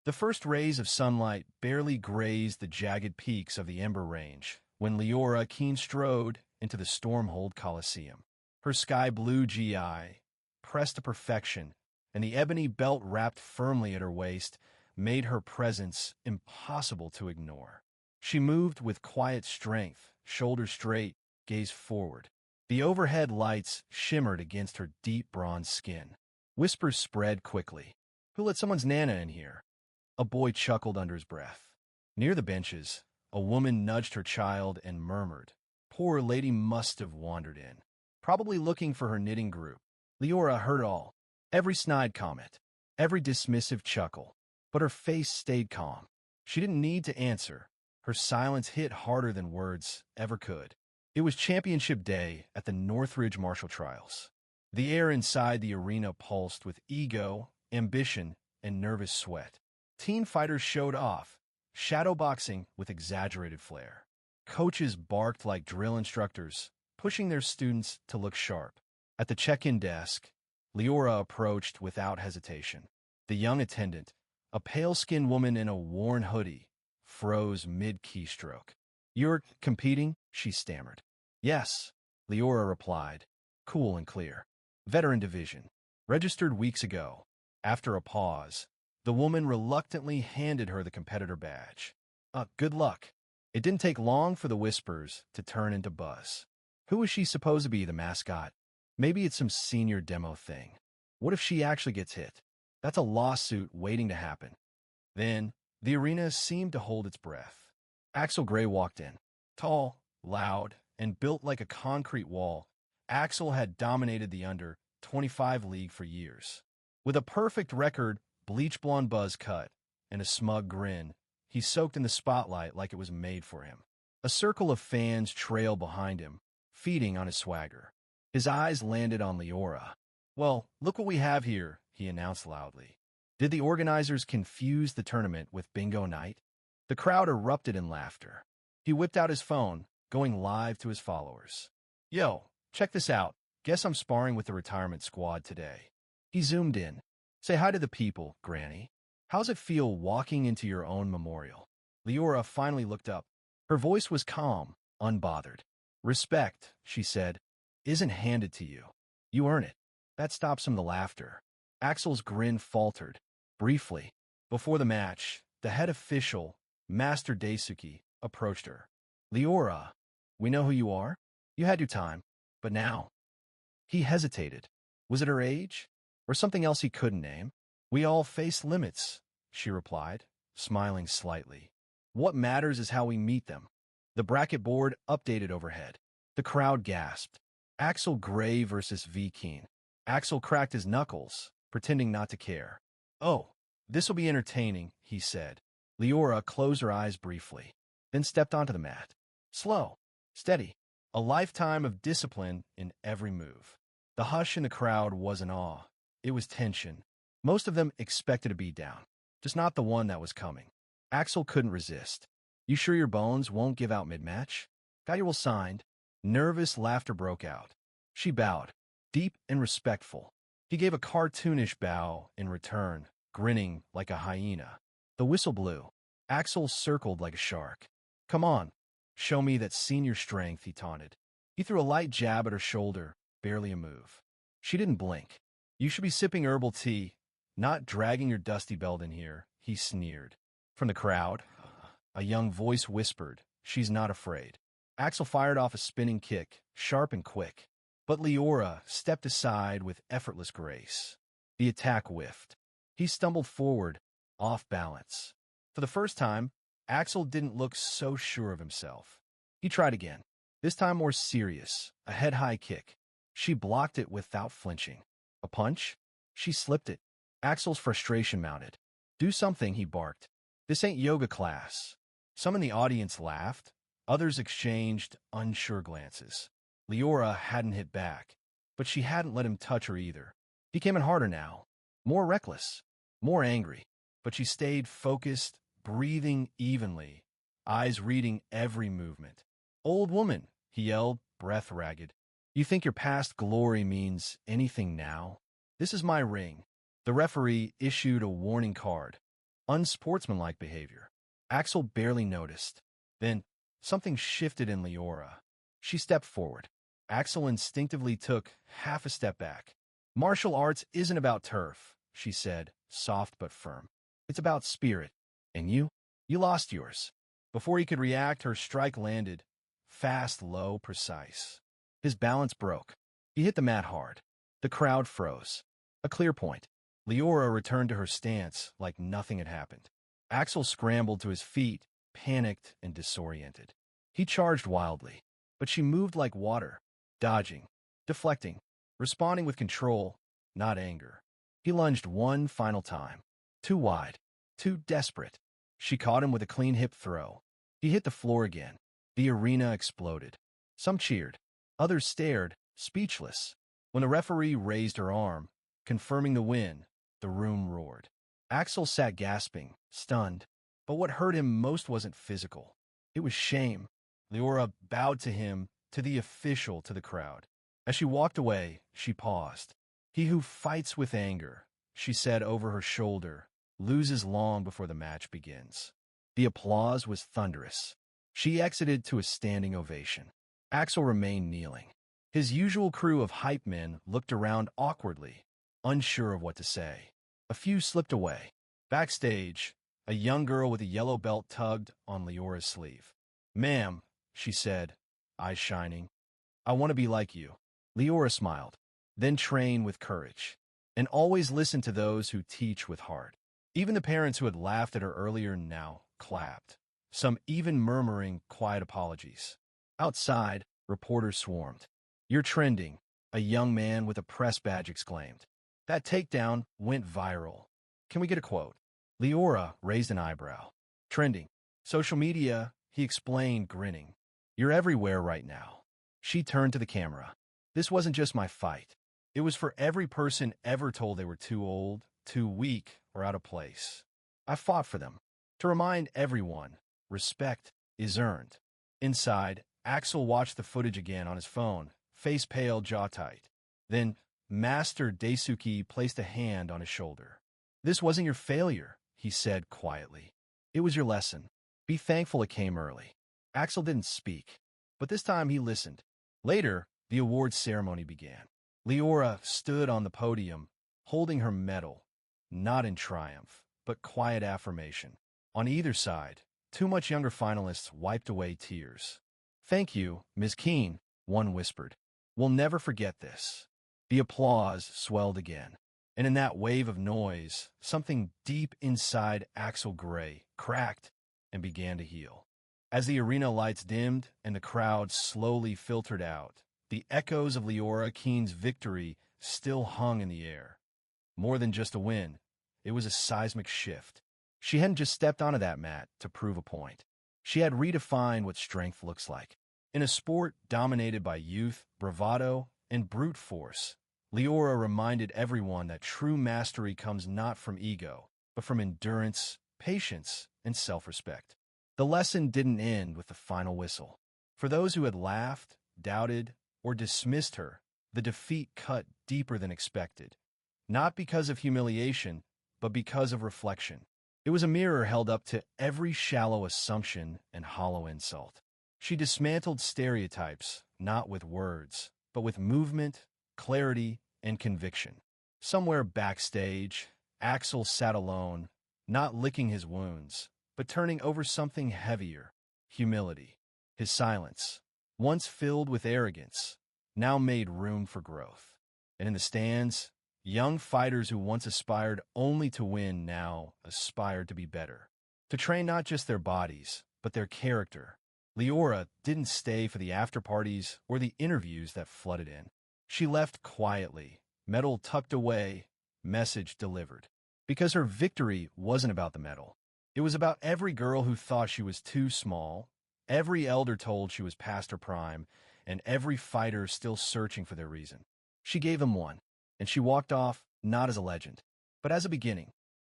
The first rays of sunlight barely grazed the jagged peaks of the Ember Range when Leora Keen strode into the Stormhold Coliseum. Her sky-blue GI, pressed to perfection, and the ebony belt wrapped firmly at her waist made her presence impossible to ignore. She moved with quiet strength, shoulders straight, gaze forward. The overhead lights shimmered against her deep bronze skin. Whispers spread quickly. "Who let someone's Nana in here?" A boy chuckled under his breath. Near the benches, a woman nudged her child and murmured, "Poor lady must have wandered in. Probably looking for her knitting group." Leora heard it all. Every snide comment, every dismissive chuckle. But her face stayed calm. She didn't need to answer. Her silence hit harder than words ever could. It was championship day at the Northridge Martial Trials. The air inside the arena pulsed with ego, ambition, and nervous sweat. Teen fighters showed off, shadowboxing with exaggerated flair. Coaches barked like drill instructors, pushing their students to look sharp. At the check-in desk, Leora approached without hesitation. The young attendant, a pale-skinned woman in a worn hoodie, froze mid-keystroke. "You're competing?" she stammered. "Yes," Leora replied, cool and clear. "Veteran division. Registered weeks ago." After a pause, the woman reluctantly handed her the competitor badge. Good luck." It didn't take long for the whispers to turn into buzz. Who is she supposed to be, the mascot? Maybe it's some senior demo thing. What if she actually gets hit? That's a lawsuit waiting to happen. Then, the arena seemed to hold its breath. Axel Gray walked in. Tall, loud, and built like a concrete wall, Axel had dominated the under-25 league for years. With a perfect record, bleach-blonde buzz cut, and a smug grin, he soaked in the spotlight like it was made for him. A circle of fans trailed behind him, feeding on his swagger. His eyes landed on Leora. "Well, look what we have here," he announced loudly. Did the organizers confuse the tournament with bingo night? The crowd erupted in laughter. He whipped out his phone, going live to his followers. "Yo, check this out. Guess I'm sparring with the retirement squad today." He zoomed in. "Say hi to the people, Granny. How's it feel walking into your own memorial?" Leora finally looked up. Her voice was calm, unbothered. "Respect," she said, "isn't handed to you. You earn it." That stopped some of the laughter. Axel's grin faltered, briefly. Before the match, the head official, Master Daisuke, approached her. "Leora, we know who you are. You had your time, but now..." He hesitated. Was it her age? Or something else he couldn't name? "We all face limits," she replied, smiling slightly. "What matters is how we meet them." The bracket board updated overhead. The crowd gasped. Axel Gray versus V. Keen. Axel cracked his knuckles, pretending not to care. "Oh, this'll be entertaining," he said. Leora closed her eyes briefly, then stepped onto the mat. Slow, steady, a lifetime of discipline in every move. The hush in the crowd wasn't awe. It was tension. Most of them expected a beatdown, just not the one that was coming. Axel couldn't resist. "You sure your bones won't give out mid-match? Got your will signed?" Nervous laughter broke out. She bowed, deep and respectful. He gave a cartoonish bow in return, grinning like a hyena. The whistle blew. Axel circled like a shark. "Come on, show me that senior strength," he taunted. He threw a light jab at her shoulder, barely a move. She didn't blink. "You should be sipping herbal tea, not dragging your dusty belt in here," he sneered. From the crowd, a young voice whispered, "She's not afraid." Axel fired off a spinning kick, sharp and quick. But Leora stepped aside with effortless grace. The attack whiffed. He stumbled forward, off balance. For the first time, Axel didn't look so sure of himself. He tried again, this time more serious, a head-high kick. She blocked it without flinching. A punch? She slipped it. Axel's frustration mounted. "Do something," he barked. "This ain't yoga class." Some in the audience laughed. Others exchanged unsure glances. Leora hadn't hit back, but she hadn't let him touch her either. He came in harder now, more reckless, more angry, but she stayed focused, breathing evenly, eyes reading every movement. "Old woman," he yelled, breath ragged. "You think your past glory means anything now? This is my ring." The referee issued a warning card. unsportsmanlike behavior. Axel barely noticed. Then, something shifted in Leora. She stepped forward. Axel instinctively took half a step back. Martial arts isn't about turf, she said, soft but firm. It's about spirit. And you? You lost yours. Before he could react, her strike landed. Fast, low, precise. His balance broke. He hit the mat hard. The crowd froze. A clear point. Leora returned to her stance like nothing had happened. Axel scrambled to his feet, panicked and disoriented. He charged wildly, but she moved like water, dodging, deflecting, responding with control, not anger. He lunged one final time. Too wide, too desperate. She caught him with a clean hip throw. He hit the floor again. The arena exploded. Some cheered. Others stared, speechless. When the referee raised her arm, confirming the win, the room roared. Axel sat gasping, stunned. But what hurt him most wasn't physical. It was shame. Leora bowed to him, to the official, to the crowd. As she walked away, she paused. He who fights with anger, she said over her shoulder, loses long before the match begins. The applause was thunderous. She exited to a standing ovation. Axel remained kneeling. His usual crew of hype men looked around awkwardly, unsure of what to say. A few slipped away. Backstage, a young girl with a yellow belt tugged on Leora's sleeve. "Ma'am," she said, eyes shining, "I want to be like you." Leora smiled. "Then train with courage. And always listen to those who teach with heart." Even the parents who had laughed at her earlier now clapped, some even murmuring quiet apologies. Outside, reporters swarmed. "You're trending," a young man with a press badge exclaimed. "That takedown went viral. Can we get a quote?" Leora raised an eyebrow. "Trending. Social media," he explained, grinning. "You're everywhere right now." She turned to the camera. "This wasn't just my fight. It was for every person ever told they were too old, too weak, or out of place. I fought for them. To remind everyone, respect is earned." Inside, Axel watched the footage again on his phone, face pale, jaw tight. Then, Master Daisuke placed a hand on his shoulder. "This wasn't your failure," he said quietly. "It was your lesson. Be thankful it came early." Axel didn't speak, but this time he listened. Later, the awards ceremony began. Leora stood on the podium, holding her medal, not in triumph, but quiet affirmation. On either side, two much younger finalists wiped away tears. "Thank you, Ms. Keene," one whispered. "We'll never forget this." The applause swelled again, and in that wave of noise, something deep inside Axel Gray cracked and began to heal. As the arena lights dimmed and the crowd slowly filtered out, the echoes of Leora Keene's victory still hung in the air. More than just a win, it was a seismic shift. She hadn't just stepped onto that mat to prove a point. She had redefined what strength looks like. In a sport dominated by youth, bravado, and brute force, Leora reminded everyone that true mastery comes not from ego, but from endurance, patience, and self-respect. The lesson didn't end with the final whistle. For those who had laughed, doubted, or dismissed her, the defeat cut deeper than expected. Not because of humiliation, but because of reflection. It was a mirror held up to every shallow assumption and hollow insult. She dismantled stereotypes, not with words, but with movement, clarity, and conviction. Somewhere backstage, Axel sat alone, not licking his wounds, but turning over something heavier, humility. His silence, once filled with arrogance, now made room for growth. And in the stands, young fighters who once aspired only to win now aspired to be better. To train not just their bodies, but their character. Leora didn't stay for the after-parties or the interviews that flooded in. She left quietly, medal tucked away, message delivered. Because her victory wasn't about the medal. It was about every girl who thought she was too small, every elder told she was past her prime, and every fighter still searching for their reason. She gave them one, and she walked off not as a legend, but as a beginning.